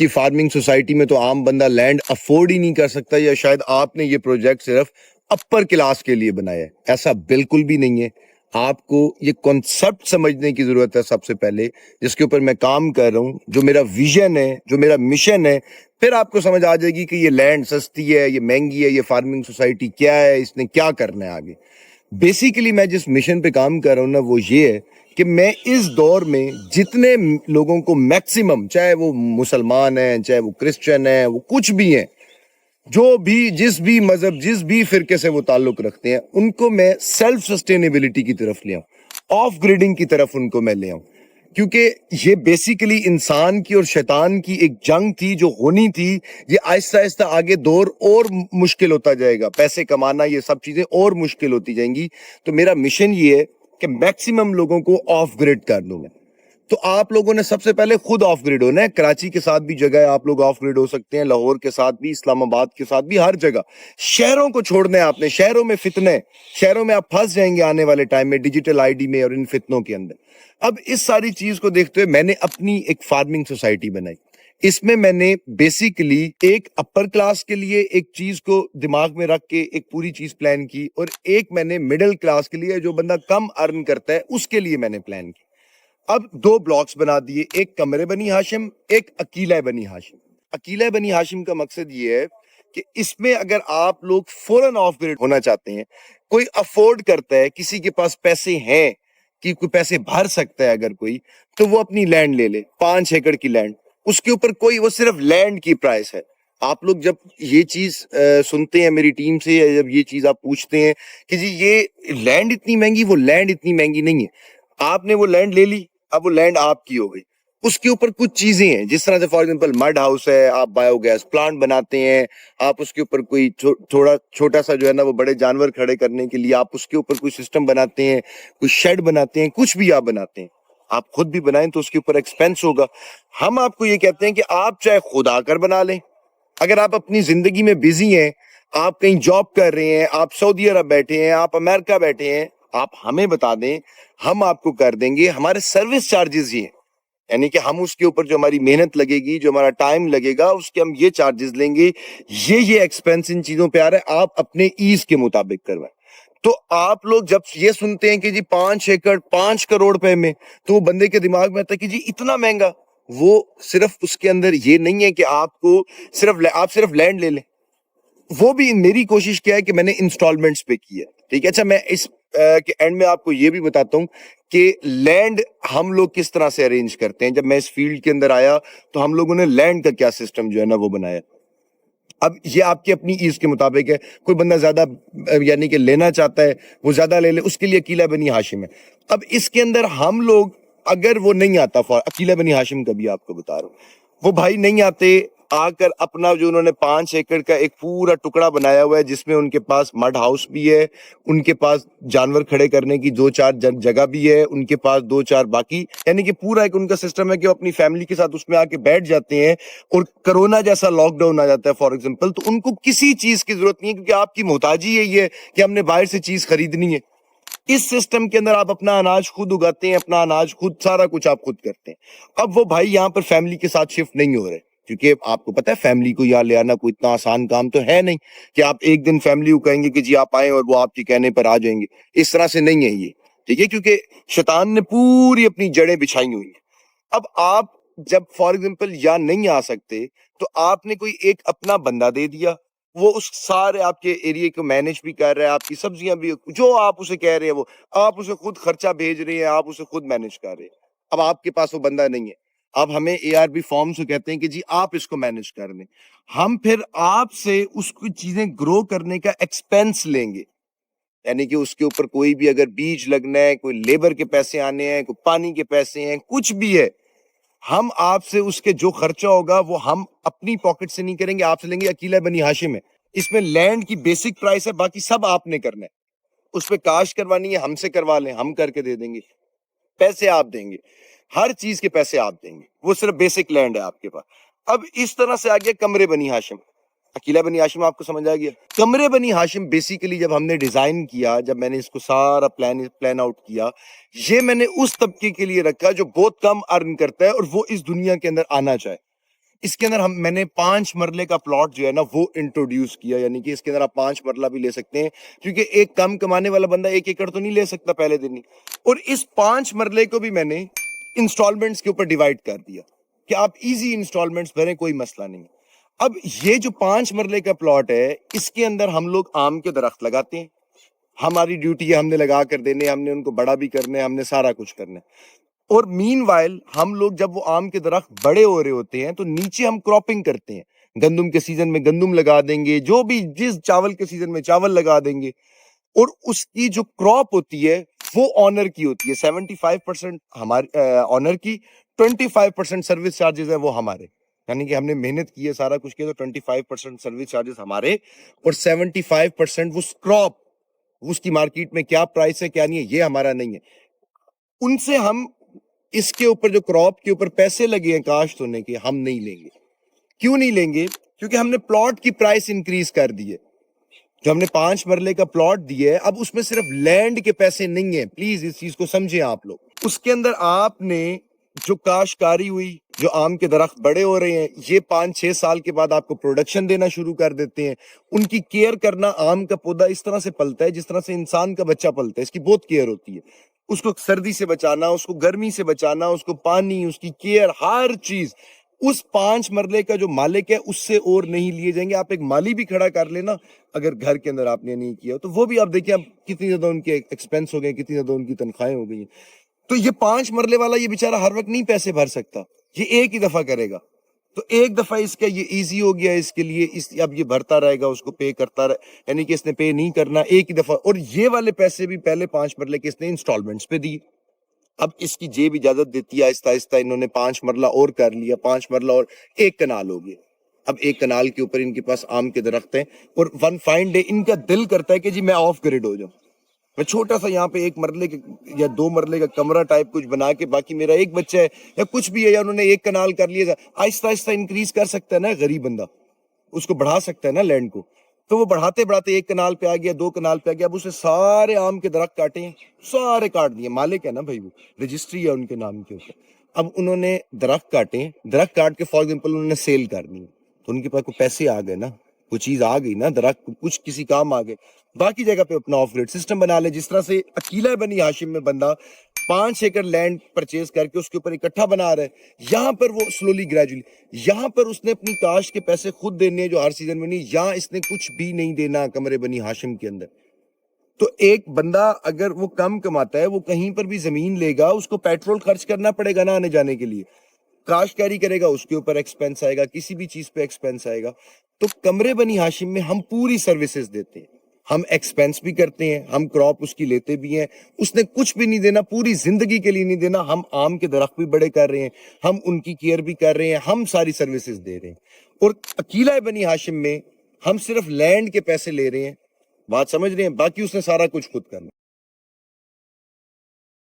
کہ farming society میں تو عام بندہ لینڈ افورڈ ہی نہیں کر سکتا، یا شاید آپ نے یہ پروجیکٹ صرف اپر کلاس کے لیے بنایا ہے. ایسا بالکل بھی نہیں ہے. آپ کو یہ کنسپٹ سمجھنے کی ضرورت ہے سب سے پہلے، جس کے اوپر میں کام کر رہا ہوں، جو میرا ویژن ہے، جو میرا مشن ہے. پھر آپ کو سمجھ آ جائے گی کہ یہ لینڈ سستی ہے، یہ مہنگی ہے، یہ فارمنگ سوسائٹی کیا ہے، اس نے کیا کرنا ہے آگے. بیسیکلی میں جس مشن پہ کام کر رہا ہوں نا، وہ یہ ہے کہ میں اس دور میں جتنے لوگوں کو میکسیمم، چاہے وہ مسلمان ہیں، چاہے وہ کرسچن ہیں، وہ کچھ بھی ہیں، جو بھی جس بھی مذہب، جس بھی فرقے سے وہ تعلق رکھتے ہیں، ان کو میں سیلف سسٹینیبلٹی کی طرف لے آؤں، آف گریڈنگ کی طرف ان کو میں لے آؤں. کیونکہ یہ بیسیکلی انسان کی اور شیطان کی ایک جنگ تھی جو ہونی تھی. یہ آہستہ آہستہ آگے دور اور مشکل ہوتا جائے گا، پیسے کمانا، یہ سب چیزیں اور مشکل ہوتی جائیں گی. تو میرا مشن یہ ہے کہ میکسیمم لوگوں کو آف گریڈ کر دوں میں. تو آپ لوگوں نے سب سے پہلے خود آف گریڈ ہونا ہے. کراچی کے ساتھ بھی جگہ ہے آپ لوگ آف گریڈ ہو سکتے ہیں، لاہور کے ساتھ بھی، اسلام آباد کے ساتھ بھی، ہر جگہ. شہروں کو چھوڑنا ہے آپ نے، شہروں میں فتنے، شہروں میں آپ پھنس جائیں گے آنے والے ٹائم میں، ڈیجیٹل آئی ڈی میں اور ان فتنوں کے اندر. اب اس ساری چیز کو دیکھتے ہوئے میں نے اپنی ایک فارمنگ سوسائٹی بنائی. اس میں نے بیسیکلی ایک اپر کلاس کے لیے ایک چیز کو دماغ میں رکھ کے ایک پوری چیز پلان کی، اور ایک میں نے مڈل کلاس کے لیے، جو بندہ کم ارن کرتا ہے، اس کے لیے میں نے پلان کی. اب 2 بلاکس بنا دیے، ایک قمر بنی ہاشم، ایک عقیلہ بنی ہاشم. عقیلہ بنی ہاشم کا مقصد یہ ہے کہ اس میں اگر آپ لوگ فوراً آف گریڈ ہونا چاہتے ہیں، کوئی افورڈ کرتا ہے، کسی کے پاس پیسے ہیں کہ کوئی پیسے بھر سکتا ہے اگر کوئی، تو وہ اپنی لینڈ لے لے، 5 ایکڑ کی لینڈ. اس کے اوپر کوئی، وہ صرف لینڈ کی پرائس ہے. آپ لوگ جب یہ چیز سنتے ہیں میری ٹیم سے، یا جب یہ چیز آپ پوچھتے ہیں کہ جی یہ لینڈ اتنی مہنگی، وہ لینڈ اتنی مہنگی نہیں ہے. آپ نے وہ لینڈ لے لی، اب وہ لینڈ آپ کی ہو گئی. اس کے اوپر کچھ چیزیں ہیں، جس طرح سے فار ایگزامپل مڈ ہاؤس ہے، آپ بایو گیس پلانٹ بناتے ہیں، آپ اس کے اوپر کوئی تھوڑا چھوٹا سا جو ہے نا وہ بڑے جانور کھڑے کرنے کے لیے آپ اس کے اوپر کوئی سسٹم بناتے ہیں، کوئی شیڈ بناتے ہیں، کچھ بھی آپ بناتے ہیں. آپ خود بھی بنائیں تو اس کے اوپر ایکسپینس ہوگا. ہم آپ کو یہ کہتے ہیں کہ آپ چاہے خود آ کر بنا لیں. اگر آپ اپنی زندگی میں بزی ہیں، آپ کہیں جاب کر رہے ہیں، آپ سعودی عرب بیٹھے ہیں، آپ امریکہ بیٹھے ہیں، آپ ہمیں بتا دیں، ہم آپ کو کر دیں گے. ہمارے سروس چارجز یہ ہیں، یعنی کہ ہم اس کے اوپر جو ہماری محنت لگے گی، جو ہمارا ٹائم لگے گا، اس کے ہم یہ چارجز لیں گے. یہ ایکسپینس ان چیزوں پہ آ رہا ہے، آپ اپنے ایز کے مطابق کروائیں. تو آپ لوگ جب یہ سنتے ہیں کہ جی 5 ایکڑ 5 کروڑ روپے میں، تو وہ بندے کے دماغ میں آتا ہے کہ جی اتنا مہنگا. وہ صرف اس کے اندر یہ نہیں ہے کہ آپ کو صرف لینڈ لے لیں. وہ بھی میری کوشش کیا ہے کہ میں نے انسٹالمنٹس پہ کی ہے. ٹھیک ہے، اچھا میں اس کے اینڈ میں آپ کو یہ بھی بتاتا ہوں کہ لینڈ ہم لوگ کس طرح سے ارینج کرتے ہیں. جب میں اس فیلڈ کے اندر آیا تو ہم لوگوں نے لینڈ کا کیا سسٹم جو ہے نا وہ بنایا. اب یہ آپ کی اپنی ایز کے مطابق ہے. کوئی بندہ زیادہ یعنی کہ لینا چاہتا ہے، وہ زیادہ لے لے، اس کے لیے عقیلہ بنی ہاشم ہے. اب اس کے اندر ہم لوگ، اگر وہ نہیں آتا، عقیلہ بنی ہاشم کا بھی آپ کو بتا رہا ہوں، وہ بھائی نہیں آتے آ کر اپنا جو انہوں نے 5 ایکڑ کا ایک پورا ٹکڑا بنایا ہوا ہے، جس میں ان کے پاس مڈ ہاؤس بھی ہے، ان کے پاس جانور کھڑے کرنے کی 2-4 جگہ بھی ہے، ان کے پاس 2-4 باقی، یعنی کہ پورا ایک ان کا سسٹم ہے کہ وہ اپنی فیملی کے ساتھ اس میں آ کے بیٹھ جاتے ہیں. اور کرونا جیسا لاک ڈاؤن آ جاتا ہے فار ایگزامپل، تو ان کو کسی چیز کی ضرورت نہیں ہے، کیونکہ آپ کی محتاجی یہی ہے کہ ہم نے باہر سے چیز خریدنی ہے. اس سسٹم کے اندر آپ اپنا اناج خود اگاتے ہیں، اپنا اناج خود، سارا کچھ آپ خود کرتے ہیں. اب وہ بھائی یہاں پر فیملی کے ساتھ شفٹ نہیں ہو رہے، کیونکہ آپ کو پتا ہے فیملی کو یہاں لے آنا کوئی اتنا آسان کام تو ہے نہیں کہ آپ ایک دن فیملی کو کہیں گے کہ جی آپ آئیں اور وہ آپ کے کہنے پر آ جائیں گے. اس طرح سے نہیں ہے یہ. ٹھیک ہے، کیونکہ شیطان نے پوری اپنی جڑیں بچھائی ہوئی ہیں. اب آپ جب فار ایگزامپل یا نہیں آ سکتے، تو آپ نے کوئی ایک اپنا بندہ دے دیا، وہ اس سارے آپ کے ایریے کو مینج بھی کر رہا ہے، آپ کی سبزیاں بھی، جو آپ اسے کہہ رہے ہیں وہ آپ اسے خود خرچہ بھیج رہے ہیں، آپ اسے خود مینج کر رہے ہیں. اب آپ کے پاس وہ بندہ نہیں ہے، اب ہمیں ARB فارم سے کہتے ہیں کہ جی آپ اس کو مینج کر لیں. ہم پھر آپ سے اس کو چیزیں گرو کرنے کا ایکسپینس لیں گے، یعنی کہ اس کے اوپر کوئی بھی اگر بیج لگنا ہے، کوئی لیبر کے پیسے آنے ہیں، کوئی پانی کے پیسے ہیں، کچھ بھی ہے، ہم آپ سے اس کے جو خرچہ ہوگا وہ ہم اپنی پاکٹ سے نہیں کریں گے، آپ سے لیں گے. عقیلہ بنی ہاشم ہے، اس میں لینڈ کی بیسک پرائس ہے، باقی سب آپ نے کرنا ہے. اس پہ کاشت کروانی ہے، ہم سے کروا لیں، ہم کر کے دے دیں گے. پیسے آپ دیں گے، ہر چیز کے پیسے آپ دیں گے، وہ صرف بیسک لینڈ ہے آپ کے پاس. اب اس طرح سے آگے قمر بنی ہاشم. عقیلہ بنی ہاشم آپ کو سمجھ آ گیا. قمر بنی ہاشم بیسیکلی جب ہم نے ڈیزائن کیا، جب میں نے اس کو سارا پلان آؤٹ کیا، یہ میں نے اس طبقے کے لیے رکھا جو بہت کم ارن کرتا ہے اور وہ اس دنیا کے اندر آنا چاہے. اس کے اندر میں نے 5 مرلے کا پلاٹ جو ہے نا وہ انٹروڈیوس کیا, یعنی کہ اس کے اندر آپ 5 مرلہ بھی لے سکتے ہیں, کیونکہ ایک کم کمانے والا بندہ 1 ایکڑ تو نہیں لے سکتا پہلے دن ہی. اور اس 5 مرلے کو بھی میں نے انسٹالمنٹس کے اوپر ڈیوائڈ کر دیا کہ آپ ایزی انسٹالمنٹس بھریں, کوئی مسئلہ نہیں. اب یہ جو 5 مرلے کا پلاٹ ہے, اس کے اندر ہم لوگ آم کے درخت لگاتے ہیں. ہماری ڈیوٹی ہے ہم نے لگا کر دینے, ہم نے ان کو بڑا بھی کرنا ہے, ہم نے سارا کچھ کرنا ہے. اور مین وائل ہم لوگ جب وہ آم کے درخت بڑے ہو رہے ہوتے ہیں تو نیچے ہم کراپنگ کرتے ہیں. گندم کے سیزن میں گندم لگا دیں گے, جو بھی جس چاول کے سیزن میں چاول لگا دیں گے. اور اس کی جو کراپ ہوتی ہے وہ آنر کی ہوتی ہے. 75% ہماری آنر کی, 25% سروس چارجز ہے وہ ہمارے, یعنی کہ ہم نے محنت کی ہے سارا کچھ کیا, تو 25% سروس چارجز ہمارے, اور 75% وہ کراپ, اس کی مارکیٹ میں کیا پرائس ہے کیا نہیں ہے یہ ہمارا نہیں ہے. ان سے ہم اس کے اوپر جو کراپ کے اوپر پیسے لگے ہیں کاشت ہونے کے, ہم نہیں لیں گے. کیوں نہیں لیں گے؟ کیونکہ ہم نے پلاٹ کی پرائس انکریز کر دی ہے. جو ہم نے 5 مرلے کا پلاٹ دیا ہے, اب اس میں صرف لینڈ کے پیسے نہیں ہیں, پلیز اس چیز کو سمجھیں آپ لوگ. اس کے اندر آپ نے جو کاشتکاری ہوئی, جو آم کے درخت بڑے ہو رہے ہیں, یہ 5-6 سال کے بعد آپ کو پروڈکشن دینا شروع کر دیتے ہیں. ان کی کیئر کرنا, آم کا پودا اس طرح سے پلتا ہے جس طرح سے انسان کا بچہ پلتا ہے, اس کی بہت کیئر ہوتی ہے. اس کو سردی سے بچانا, اس کو گرمی سے بچانا, اس کو پانی, اس کی کیئر, ہر چیز اس 5 مرلے کا جو مالک ہے اس سے اور نہیں لیے جائیں گے. آپ ایک مالی بھی کھڑا کر لینا اگر گھر کے اندر آپ نے نہیں کیا تو وہ بھی آپ دیکھیں اب کتنی زیادہ ان کے ایکسپینس ہو گئے, کتنی زیادہ ان کی تنخواہیں ہو گئی ہیں. تو یہ 5 مرلے والا یہ بیچارہ ہر وقت نہیں پیسے بھر سکتا, یہ ایک ہی دفعہ کرے گا. تو ایک دفعہ اس کا یہ ایزی ہو گیا اس کے لیے, اب یہ بھرتا رہے گا, اس کو پے کرتا رہے, یعنی کہ اس نے پے نہیں کرنا ایک ہی دفعہ. اور یہ والے پیسے بھی پہلے 5 مرلے کے اس نے انسٹالمنٹس پہ دیے. اب اس کی جیب اجازت دیتی ہے, آہستہ آہستہ انہوں نے 5 مرلہ اور کر لیا, 5 مرلہ اور 1 کنال ہو گیا. اب 1 کنال کے اوپر ان کے پاس آم کے درخت ہیں, اور ون فائن ڈے ان کا دل کرتا ہے کہ جی میں آف گریڈ ہو جاؤں, میں چھوٹا سا یہاں پہ 1 مرلے یا 2 مرلے کا کمرہ ٹائپ کچھ بنا کے, باقی میرا ایک بچہ ہے یا کچھ بھی ہے, یا انہوں نے 1 کنال کر لیا, آہستہ آہستہ انکریز کر سکتا ہے نا غریب بندہ, اس کو بڑھا سکتا ہے نا لینڈ کو. تو وہ بڑھاتے بڑھاتے 1 کنال پہ آ گیا, 2 کنال پہ آ گیا. اب اسے سارے آم کے درخت کاٹے ہیں, سارے کاٹ دیے, مالک ہے نا بھائی, وہ رجسٹری ہے ان کے نام کے اوپر. اب انہوں نے درخت کاٹے, درخت کاٹ کے فار ایگزامپل انہوں نے سیل کرنی, تو ان کے پاس کوئی پیسے آ گئے نا, کوئی چیز آ گئی نا, درخت کچھ کسی کام آ گئے, باقی جگہ پہ اپنا آف گریڈ سسٹم بنا لے. جس طرح سے عقیلہ بنی ہاشم میں بندہ 5 ایکڑ لینڈ پرچیز کر کے اس کے اوپر اکٹھا بنا رہا ہے, یہاں پر وہ سلولی گریجولی, یہاں پر اس نے اپنی کاشت کے پیسے خود دینے جو ہر سیزن میں نہیں, یہاں اس نے کچھ بھی نہیں دینا کمرے بنی ہاشم کے اندر. تو ایک بندہ اگر وہ کم کماتا ہے, وہ کہیں پر بھی زمین لے گا, اس کو پیٹرول خرچ کرنا پڑے گا نا آنے جانے کے لیے, کاشتکاری کرے گا اس کے اوپر ایکسپینس آئے گا, کسی بھی چیز پہ ایکسپینس آئے گا. تو کمرے بنی ہاشم میں ہم پوری سروسز دیتے ہیں, ہم ایکسپینس بھی کرتے ہیں, ہم کراپ اس کی لیتے بھی ہیں. اس نے کچھ بھی نہیں دینا, پوری زندگی کے لیے نہیں دینا. ہم آم کے درخت بھی بڑے کر رہے ہیں, ہم ان کی کیئر بھی کر رہے ہیں, ہم ساری سروسز دے رہے ہیں. اور عقیلہ بنی ہاشم میں ہم صرف لینڈ کے پیسے لے رہے ہیں, بات سمجھ رہے ہیں, باقی اس نے سارا کچھ خود کرنا.